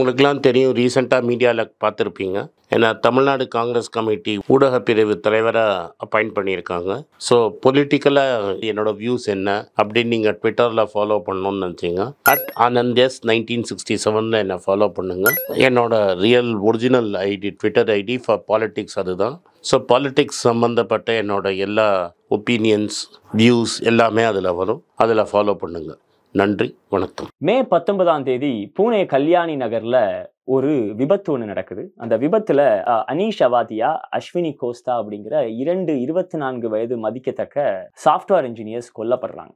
உங்களுக்கெல்லாம் தெரியும், ரீசெண்டாக மீடியாவில் பார்த்துருப்பீங்க. ஏன்னா தமிழ்நாடு காங்கிரஸ் கமிட்டி ஊடக பிரிவு தலைவராக அப்பாயிண்ட் பண்ணியிருக்காங்க. ஸோ பொலிட்டிக்கலாக என்னோட வியூஸ் என்ன அப்படின்னு நீங்கள் ட்விட்டரில் ஃபாலோ பண்ணணும்னு நினச்சிங்க, @AnandS 1967 என்னை ஃபாலோ பண்ணுங்கள். என்னோட real original ID, Twitter ID for politics அதுதான். ஸோ பாலிட்டிக்ஸ் சம்மந்தப்பட்ட என்னோட எல்லா ஒப்பீனியன்ஸ், வியூஸ் எல்லாமே அதில் வரும். அதில் ஃபாலோ பண்ணுங்கள். நன்றி, வணக்கம். மே 19ஆம் தேதி பூனே கல்யாணி நகர்ல ஒரு விபத்து ஒன்று நடக்குது. அந்த விபத்துல அனீஷ் அவாதியா, அஸ்வினி கோஸ்தா அப்படிங்கிற 24 வயது மதிக்கத்தக்க சாஃப்ட்வேர் இன்ஜினியர்ஸ் கொல்லப்படுறாங்க.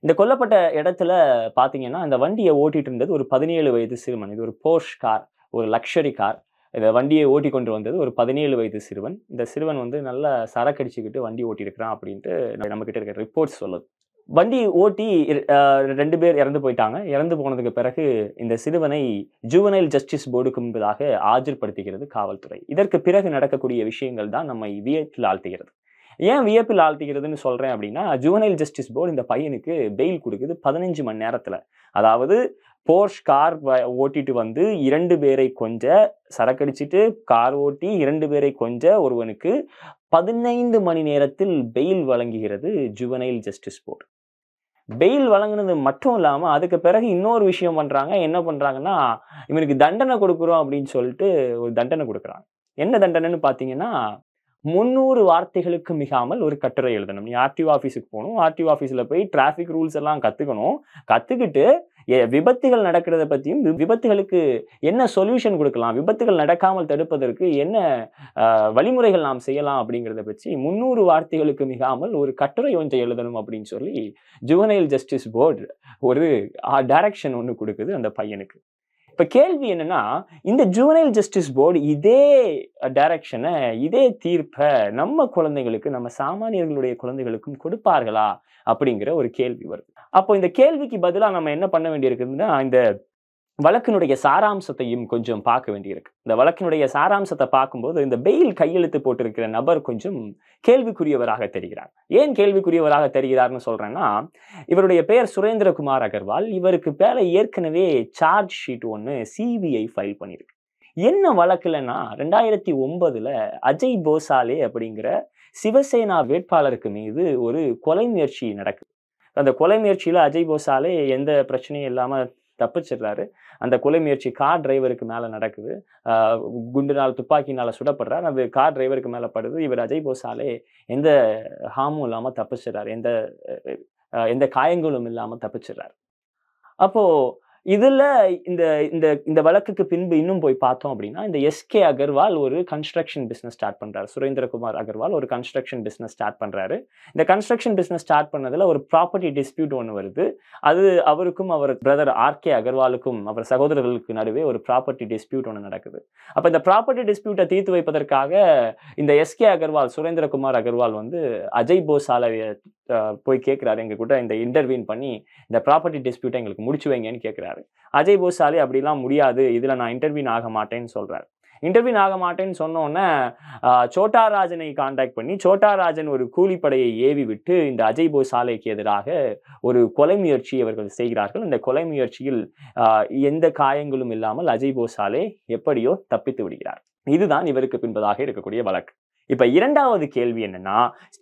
இந்த கொல்லப்பட்ட இடத்துல பாத்தீங்கன்னா அந்த வண்டியை ஓட்டிட்டு இருந்தது ஒரு 17 வயது சிறுவன். இது ஒரு போர்ஷ் கார், ஒரு லக்ஸரி கார். இந்த வண்டியை ஓட்டி கொண்டு வந்தது ஒரு 17 வயது சிறுவன். இந்த சிறுவன் வந்து நல்லா சரக்கடிச்சுக்கிட்டு வண்டி ஓட்டி இருக்கிறான் அப்படின்ட்டு நம்ம கிட்ட இருக்கிற ரிப்போர்ட்ஸ் சொல்லுது. வண்டி ஓட்டி 2 பேர் இறந்து போயிட்டாங்க. இறந்து போனதுக்கு பிறகு இந்த சிறுவனை ஜுவனைல் ஜஸ்டிஸ் போர்டுக்கு முன்பதாக ஆஜர்படுத்துகிறது காவல்துறை. இதற்கு பிறகு நடக்கக்கூடிய விஷயங்கள் தான் நம்மை வியப்பில் ஆழ்த்துகிறது. ஏன் வியப்பில் ஆழ்த்துகிறதுன்னு சொல்றேன் அப்படின்னா, ஜுவனைல் ஜஸ்டிஸ் போர்டு இந்த பையனுக்கு பெயில் கொடுக்குது 15 மணி நேரத்துல. அதாவது போர்ஷ் கார் ஓட்டிட்டு வந்து 2 பேரை கொஞ்ச, சரக்கடிச்சிட்டு கார் ஓட்டி 2 பேரை கொஞ்ச ஒருவனுக்கு 15 மணி நேரத்தில் பெயில் வழங்குகிறது ஜுவனைல் ஜஸ்டிஸ் போர்டு. பெயில் வழங்கினது மட்டும் இல்லாம அதுக்கு பிறகு இன்னொரு விஷயம் பண்றாங்க. என்ன பண்றாங்கன்னா, இவனுக்கு தண்டனை கொடுக்குறோம் அப்படின்னு சொல்லிட்டு ஒரு தண்டனை கொடுக்குறாங்க. என்ன தண்டனைன்னு பாத்தீங்கன்னா, 300 வார்த்தைகளுக்கு மிகாமல் ஒரு கட்டுரை எழுதணும். நீ ஆர்டிஓ ஆஃபீஸுக்கு போகணும். ஆர்டிஓ ஆஃபீஸில் போய் டிராஃபிக் ரூல்ஸ் எல்லாம் கற்றுக்கணும். கற்றுக்கிட்டு விபத்துகள் நடக்கிறத பற்றியும், விபத்துகளுக்கு என்ன சொல்யூஷன் கொடுக்கலாம், விபத்துகள் நடக்காமல் தடுப்பதற்கு என்ன வழிமுறைகள் நாம் செய்யலாம் அப்படிங்கிறத பற்றி 300 வார்த்தைகளுக்கு மிகாமல் ஒரு கட்டுரை ஒன்றை எழுதணும் அப்படின்னு சொல்லி ஜுவனைல் ஜஸ்டிஸ் போர்டு ஒரு டைரக்ஷன் ஒன்று கொடுக்குது அந்த பையனுக்கு. இப்ப கேள்வி என்னன்னா, இந்த ஜுவனைல் ஜஸ்டிஸ் போர்டு இதே டைரக்ஷனை, இதே தீர்ப்பை நம்ம குழந்தைகளுக்கு, நம்ம சாமானியர்களுடைய குழந்தைகளுக்கும் கொடுப்பார்களா அப்படிங்கிற ஒரு கேள்வி வருது. அப்போ இந்த கேள்விக்கு பதிலா நம்ம என்ன பண்ண வேண்டியிருக்குதுன்னா, இந்த வழக்கினுடைய சாராம்சத்தையும் கொஞ்சம் பார்க்க வேண்டியிருக்கு. இந்த வழக்கினுடைய சாராம்சத்தை பார்க்கும்போது இந்த பெயில் கையெழுத்து போட்டிருக்கிற நபர் கொஞ்சம் கேள்விக்குரியவராக தெரிகிறார். ஏன் கேள்விக்குரியவராக தெரிகிறார்னு சொல்றேன்னா, இவருடைய பெயர் சுரேந்திரகுமார் அகர்வால். இவருக்கு மேல ஏற்கனவே சார்ஜ் ஷீட் ஒன்று சிபிஐ ஃபைல் பண்ணியிருக்கு. என்ன வழக்குலன்னா, 2009 அஜய் போசாலே அப்படிங்கிற சிவசேனா வேட்பாளருக்கு மீது ஒரு கொலை முயற்சி நடக்குது. அந்த கொலை முயற்சியில அஜய் போசாலே எந்த பிரச்சனையும் இல்லாம தப்பிச்சிடுறாரு. அந்த கொலை முயற்சி கார் டிரைவருக்கு மேல நடக்குது. குண்டுனால், துப்பாக்கினால சுடப்படுறார். அது கார் டிரைவருக்கு மேல படுது. இவர் அஜய் போசாலே எந்த ஹார்மும் இல்லாம தப்பிச்சிடுறாரு. எந்த காயங்களும் இல்லாம தப்பிச்சிடுறாரு. அப்போ இதுல இந்த வழக்குக்கு பின்பு இன்னும் போய் பார்த்தோம் அப்படின்னா, இந்த எஸ்கே அகர்வால் ஒரு கன்ஸ்ட்ரக்ஷன் பிசினஸ் ஸ்டார்ட் பண்றாரு. சுரேந்திரகுமார் அகர்வால் ஒரு கன்ஸ்ட்ரக்ஷன் பிசினஸ் ஸ்டார்ட் பண்றாரு. இந்த கன்ஸ்ட்ரக்ஷன் பிசினஸ் ஸ்டார்ட் பண்ணதுல ஒரு ப்ராப்பர்ட்டி டிஸ்பியூட் ஒன்று வருது. அது அவருக்கும் அவர் பிரதர் ஆர்கே அகர்வாலுக்கும், அவர் சகோதரர்களுக்கு நடுவே ஒரு ப்ராப்பர்ட்டி டிஸ்பியூட் ஒன்று நடக்குது. அப்ப இந்த ப்ராப்பர்ட்டி டிஸ்பியூட்டை தீர்த்து வைப்பதற்காக இந்த எஸ்கே அகர்வால், சுரேந்திரகுமார் அகர்வால் வந்து அஜய் போசாலேவை போய் கேட்கிறாரு, எங்க கூட இந்த இன்டர்வியூன் பண்ணி இந்த ப்ராப்பர்ட்டி டிஸ்பியூட்டை எங்களுக்கு முடிச்சு வைங்கன்னு கேட்கிறாரு. அஜய் போசாலே அப்படிலாம் முடியாது, இதுல நான் இன்டர்வியூன் ஆக மாட்டேன்னு சொல்றாரு. இன்டர்வியூன் ஆக மாட்டேன்னு சொன்னோன்னே சோட்டா ராஜனை கான்டாக்ட் பண்ணி, சோட்டா ராஜன் ஒரு கூலிப்படையை ஏவி விட்டு இந்த அஜய் போசாலேக்கு எதிராக ஒரு கொலை முயற்சி அவர்கள் செய்கிறார்கள். இந்த கொலை முயற்சியில் எந்த காயங்களும் இல்லாமல் அஜய் போசாலே எப்படியோ தப்பித்து விடுகிறார். இதுதான் இவருக்கு பின்பதாக இருக்கக்கூடிய வழக்கு. இப்ப இரண்டாவது கேள்வி என்னன்னா,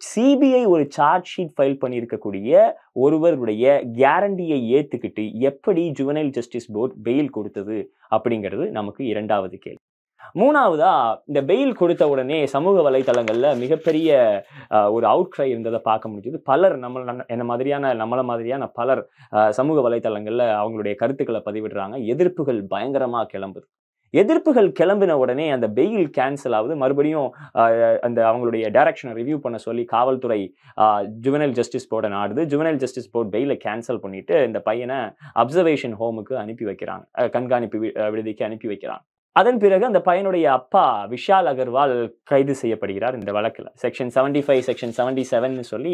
சிபிஐ ஒரு சார்ஜ் ஷீட் ஃபைல் பண்ணியிருக்கக்கூடிய ஒருவருடைய கேரண்டியை ஏத்துக்கிட்டு எப்படி ஜுவனைல் ஜஸ்டிஸ் போர்டு பெயில் கொடுத்தது அப்படிங்கிறது நமக்கு இரண்டாவது கேள்வி. மூணாவதா, இந்த பெயில் கொடுத்த உடனே சமூக வலைதளங்கள்ல மிகப்பெரிய ஒரு அவுட்க்ரை இருந்ததை பார்க்க முடியுது. பலர் நம்மள மாதிரியான பலர் சமூக வலைதளங்கள்ல அவங்களுடைய கருத்துக்களை பதிவிடுறாங்க. எதிர்ப்புகள் பயங்கரமா கிளம்புது. எதிர்ப்புகள் கிளம்பின உடனே அந்த பெயில் கேன்சல் ஆகுது. மறுபடியும் அந்த அவங்களுடைய டைரக்ஷனை ரிவ்யூ பண்ண சொல்லி காவல்துறை ஜுவனைல் ஜஸ்டிஸ் போர்டை நாடுது. ஜுவனைல் ஜஸ்டிஸ் போர்ட் பெயிலை கேன்சல் பண்ணிட்டு இந்த பையனை அப்சர்வேஷன் ஹோமுக்கு அனுப்பி வைக்கிறாங்க, கண்காணிப்பு விடுதிக்கு அனுப்பி வைக்கிறாங்க. அதன் பிறகு அந்த பையனுடைய அப்பா விஷால் அகர்வால் கைது செய்யப்படுகிறார். இந்த வழக்குல செக்ஷன் 75, செக்ஷன் 77 சொல்லி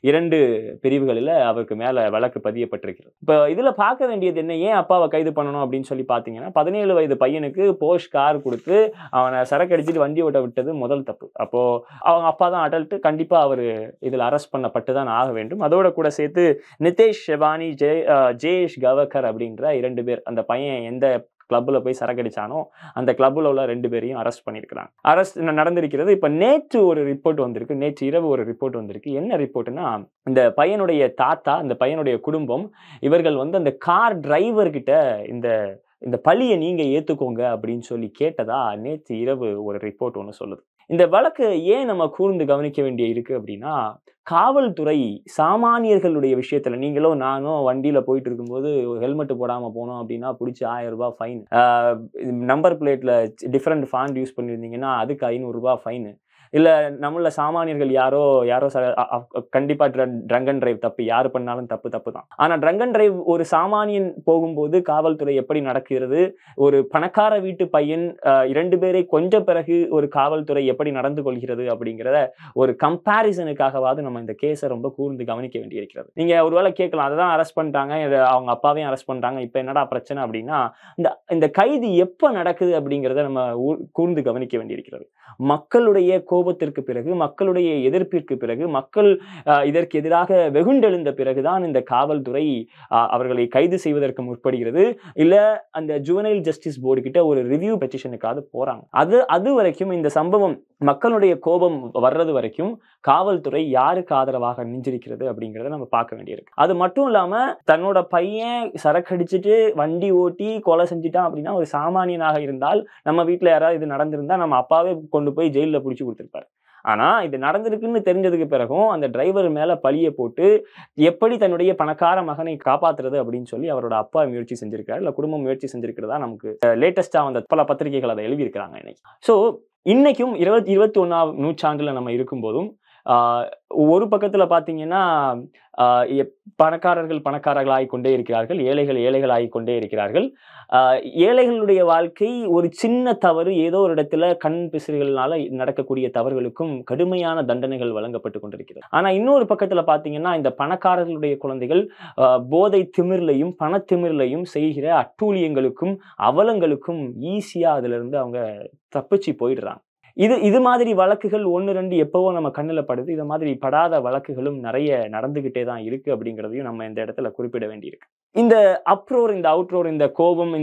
2 பிரிவுகளில் அவருக்கு மேல வழக்கு பதியப்பட்டிருக்கிறது. இப்போ இதுல பார்க்க வேண்டியது என்ன, ஏன் அப்பாவை கைது பண்ணணும் அப்படின்னு சொல்லி பார்த்தீங்கன்னா, 17 வயது பையனுக்கு போர்ஷ் கார் கொடுத்து அவனை சரக்கு அடிச்சுட்டு வண்டி ஓட்ட விட்டது முதல் தப்பு. அப்போ அவங்க அப்பா தான் அடல்ட், கண்டிப்பா அவர் இதில் அரெஸ்ட் பண்ணப்பட்டு தான் ஆக வேண்டும். அதோட கூட சேர்த்து நிதேஷ் ஷெவானி, ஜெயேஷ் கவக்கர் அப்படின்ற 2 பேர், அந்த பையன் எந்த கிளப்ல போய் சரக்கடிச்சானோ அந்த கிளப்ல உள்ள 2 பேரையும் அரெஸ்ட் பண்ணியிருக்கிறாங்க. அரெஸ்ட் நடந்திருக்கிறது. இப்ப நேற்று ஒரு ரிப்போர்ட் வந்திருக்கு, நேற்று இரவு ஒரு ரிப்போர்ட் வந்திருக்கு. என்ன ரிப்போர்ட்னா, இந்த பையனுடைய தாத்தா, இந்த பையனுடைய குடும்பம், இவர்கள் வந்து அந்த கார் டிரைவர் கிட்ட இந்த பழியை நீங்க ஏத்துக்கோங்க அப்படின்னு சொல்லி கேட்டதா நேற்று இரவு ஒரு ரிப்போர்ட் ஒன்று சொல்லுது. இந்த வழக்கு ஏன் நம்ம கூர்ந்து கவனிக்க வேண்டிய இருக்கு அப்படின்னா, காவல்துறை சாமானியர்களுடைய விஷயத்துல, நீங்களோ நானோ வண்டியில போயிட்டு இருக்கும்போது ஹெல்மெட் போடாம போனோம் அப்படின்னா பிடிச்சி 1000 ரூபாய் ஃபைன், நம்பர் பிளேட்ல டிஃபரெண்ட் ஃபாண்ட் யூஸ் பண்ணியிருந்தீங்கன்னா அதுக்கு 500 ரூபாய் ஃபைன், இல்ல நம்மள சாமானியர்கள் யாரோ கண்டிப்பா ட்ரங்க் அண்ட் டிரைவ் தப்பு, யாரு பண்ணாலும் தப்பு தான். ஆனா ட்ரங்க் அண்ட் டிரைவ் ஒரு சாமானியன் போகும்போது காவல்துறை எப்படி நடக்கிறது, ஒரு பணக்கார வீட்டு பையன் 2 பேரை கொஞ்ச பிறகு ஒரு காவல்துறை எப்படி நடந்து கொள்கிறது அப்படிங்கிறத ஒரு கம்பேரிசனுக்காகவாது நம்ம இந்த கேஸை ரொம்ப கூர்ந்து கவனிக்க வேண்டியிருக்கிறது. நீங்க ஒருவேளை கேட்கலாம், அதான் அரெஸ்ட் பண்ணிட்டாங்க, அவங்க அப்பாவையும் அரெஸ்ட் பண்ணிட்டாங்க, இப்ப என்னடா பிரச்சனை அப்படின்னா, இந்த கைது எப்ப நடக்குது அப்படிங்கிறத நம்ம கூர்ந்து கவனிக்க வேண்டியிருக்கிறது. மக்களுடைய கோபத்திற்கு பிறகு, மக்களுடைய எதிர்ப்பிற்கு பிறகு, மக்கள் இதற்கு எதிராக வெகுண்டெழுந்த பிறகுதான் இந்த காவல்துறை அவர்களை கைது செய்வதற்கு முற்படுகிறது. இல்ல அந்த ஜுவனைல் ஜஸ்டிஸ் போர்டு கிட்ட ஒரு ரிவ்யூ பெட்டிஷனுக்காக போறாங்க. அது வரைக்கும் இந்த சம்பவம் மக்களுடைய கோபம் வர்றது வரைக்கும் காவல்துறை யாருக்கு ஆதரவாக நின்றிருக்கிறது அப்படிங்கிறத நம்ம பார்க்க வேண்டியிருக்கு. அது மட்டும் இல்லாம தன்னோட பையன் சரக்கடிச்சிட்டு வண்டி ஓட்டி கொலை செஞ்சுட்டான் அப்படின்னா, ஒரு சாமானியனாக இருந்தால், நம்ம வீட்டுல யாராவது இது நடந்திருந்தா நம்ம அப்பாவே கொண்டு போய் ஜெயில பிடிச்சி கொடுத்திருப்பாரு. ஆனா இது நடந்திருக்குன்னு தெரிஞ்சதுக்கு பிறகும் அந்த டிரைவர் மேல பழிய போட்டு எப்படி தன்னுடைய பணக்கார மகனை காப்பாத்துறது அப்படின்னு சொல்லி அவரோட அப்பா முயற்சி செஞ்சிருக்காரு, இல்ல குடும்பம் முயற்சி செஞ்சிருக்கிறதா நமக்கு லேட்டஸ்டா வந்த பல பத்திரிகைகள் அதை எழுதியிருக்கிறாங்க இன்னைக்கு. ஸோ இன்னைக்கும் 21ஆம் நூற்றாண்டுல நம்ம இருக்கும்போதும் ஒரு பக்கத்துல பாத்தீங்கன்னா பணக்காரர்கள் ஆகிக்கொண்டே இருக்கிறார்கள், ஏழைகள் ஆகிக்கொண்டே இருக்கிறார்கள். ஏழைகளுடைய வாழ்க்கை ஒரு சின்ன தவறு, ஏதோ ஒரு இடத்துல கண் பிசிறுகளால நடக்கக்கூடிய தவறுகளுக்கும் கடுமையான தண்டனைகள் வழங்கப்பட்டு கொண்டிருக்கிறது. ஆனா இன்னொரு பக்கத்துல பாத்தீங்கன்னா, இந்த பணக்காரர்களுடைய குழந்தைகள் போதை திமிர்லையும் பணத்திமிர்லையும் செய்கிற அட்டூழியங்களுக்கும் அவலங்களுக்கும் ஈஸியா அதுல இருந்து அவங்க தப்பிச்சு போயிடுறாங்க. இது மாதிரி வழக்குகள் 1-2 எப்பவோ நம்ம கண்ணுல படுது. இது மாதிரி படாத வழக்குகளும் நிறைய நடந்துகிட்டே தான் இருக்கு அப்படிங்கிறதையும் நம்ம இந்த இடத்துல குறிப்பிட வேண்டியிருக்கு. இந்த அப்ரோர், இந்த அவுட்ரோர், இந்த கோபம்,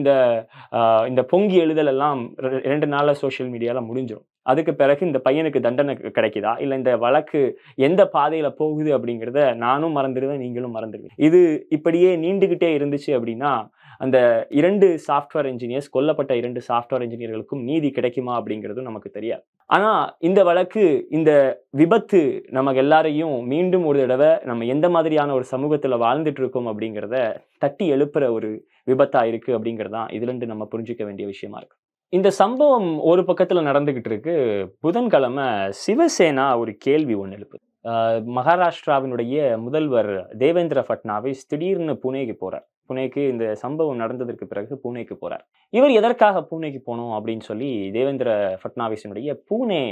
இந்த பொங்கி எழுதல் எல்லாம் 2 நாள்ல சோசியல் மீடியால முடிஞ்சிடும். அதுக்கு பிறகு இந்த பையனுக்கு தண்டனை கிடைக்குதா, இல்ல இந்த வழக்கு எந்த பாதையில போகுது அப்படிங்கிறத நானும் மறந்துடுவேன், நீங்களும் மறந்துடுவேன். இது இப்படியே நீண்டுகிட்டே இருந்துச்சு அப்படின்னா அந்த 2 சாஃப்ட்வேர் இன்ஜினியர்ஸ், கொல்லப்பட்ட 2 சாஃப்ட்வேர் இன்ஜினியர்களுக்கும் நீதி கிடைக்குமா அப்படிங்கிறதும் நமக்கு தெரியாது. ஆனா இந்த வழக்கு, இந்த விபத்து நமக்கு எல்லாரையும் மீண்டும் ஒரு தடவை நம்ம எந்த மாதிரியான ஒரு சமூகத்துல வாழ்ந்துட்டு இருக்கோம் அப்படிங்கிறத தட்டி எழுப்புற ஒரு விபத்தா இருக்கு அப்படிங்கிறதான் இதுல இருந்து நம்ம புரிஞ்சுக்க வேண்டிய விஷயமா இருக்கு. இந்த சம்பவம் ஒரு பக்கத்துல நடந்துகிட்டு இருக்கு. புதன்கிழமை சிவசேனா ஒரு கேள்வி ஒன்று எழுப்புது. மகாராஷ்டிராவினுடைய முதல்வர் தேவேந்திர ஃபட்னாவிஸ் திடீர்னு புனேக்கு போறார். புனேக்கு இந்த சம்பவம் நடந்ததற்கு பிறகு புனேக்கு போறார். இவர் எதற்காக புனேக்கு போனோம் அப்படின்னு சொல்லி தேவேந்திர ஃபட்னாவிஸினுடைய புனே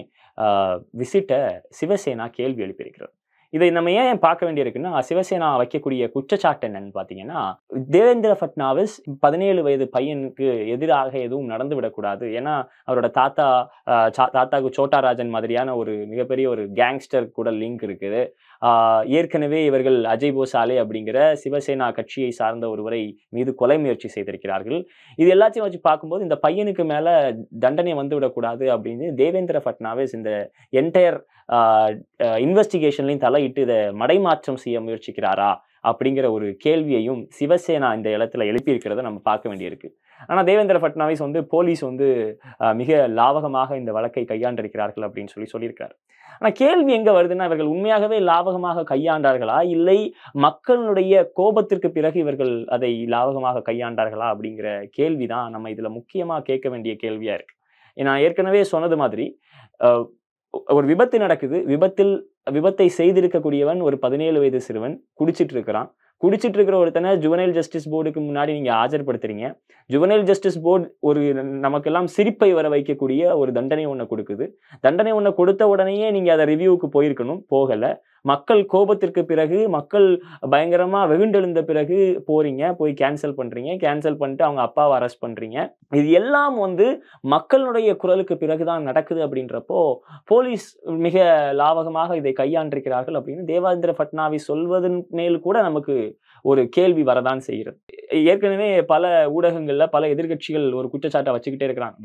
விசிட்டை சிவசேனா கேள்வி எழுப்பியிருக்கிறது. இதை நம்ம ஏன் பார்க்க வேண்டியிருக்குன்னா, சிவசேனா வைக்கக்கூடிய குற்றச்சாட்டு என்னன்னு பார்த்தீங்கன்னா, தேவேந்திர ஃபட்னாவிஸ் 17 வயது பையனுக்கு எதிராக எதுவும் நடந்து விடக்கூடாது. ஏன்னா அவரோட தாத்தாவுக்கு சோட்டா ராஜன் மாதிரியான ஒரு மிகப்பெரிய ஒரு கேங்ஸ்டர் கூட லிங்க் இருக்குது. ஏற்கனவே இவர்கள் அஜய் போசாலே அப்படிங்கிற சிவசேனா கட்சியை சார்ந்த ஒருவரை மீது கொலை முயற்சி செய்திருக்கிறார்கள். இது எல்லாத்தையும் வச்சு பார்க்கும்போது இந்த பையனுக்கு மேல தண்டனை வந்து விடக்கூடாது அப்படின்னு தேவேந்திர ஃபட்னாவிஸ் இந்த என்டையர் இன்வெஸ்டிகேஷன்லையும் தலையிட்டு இதை மடைமாற்றம் செய்ய முயற்சிக்கிறாரா அப்படிங்கிற ஒரு கேள்வியையும் சிவசேனா இந்த இடத்துல எழுப்பியிருக்கிறத நம்ம பார்க்க வேண்டியிருக்கு. ஆனா தேவேந்திர ஃபட்னாவிஸ் போலீஸ் மிக லாவகமாக இந்த வழக்கை கையாண்டிருக்கிறார்கள் அப்படின்னு சொல்லியிருக்காரு. ஆனா கேள்வி எங்க வருதுன்னா, இவர்கள் உண்மையாகவே லாவகமாக கையாண்டார்களா, இல்லை மக்களுடைய கோபத்திற்கு பிறகு இவர்கள் அதை லாவகமாக கையாண்டார்களா அப்படிங்கிற கேள்விதான் நம்ம இதுல முக்கியமா கேட்க வேண்டிய கேள்வியா இருக்கு. நான் ஏற்கனவே சொன்னது மாதிரி ஒரு விபத்து நடக்குது. விபத்தை செய்திருக்கக்கூடியவன் ஒரு 17 வயது சிறுவன், குடிச்சிட்டு இருக்கிற ஒருத்தனை ஜுவனைல் ஜஸ்டிஸ் போர்டுக்கு முன்னாடி நீங்க ஆஜர்படுத்துறீங்க. ஜுவனைல் ஜஸ்டிஸ் போர்டு ஒரு நமக்கெல்லாம் சிரிப்பை வர வைக்கக்கூடிய ஒரு தண்டனை ஒண்ணு கொடுக்குது. தண்டனை ஒண்ணு கொடுத்த உடனேயே நீங்க அதை ரிவ்யூவுக்கு போயிருக்கணும், போகல. மக்கள் கோபத்திற்கு பிறகு, மக்கள் பயங்கரமா வெகுண்டெழுந்த பிறகு போய் கேன்சல் பண்ணிட்டு அவங்க அப்பாவை அரெஸ்ட் பண்றீங்க. இது எல்லாம் மக்களுடைய குரலுக்கு பிறகுதான் நடக்குது அப்படின்றப்போ போலீஸ் மிக லாவகமாக இதை கையாண்டிருக்கிறார்கள் அப்படின்னு தேவேந்திர ஃபட்னாவிஸ் சொல்வதன் மேல் கூட நமக்கு ஒரு கேள்வி வரதான் செய்கிறது. ஏற்கனவே பல ஊடகங்கள்ல பல எதிர்க்கட்சிகள் ஒரு குற்றச்சாட்டை வச்சுக்கிட்டே இருக்கிறாங்க.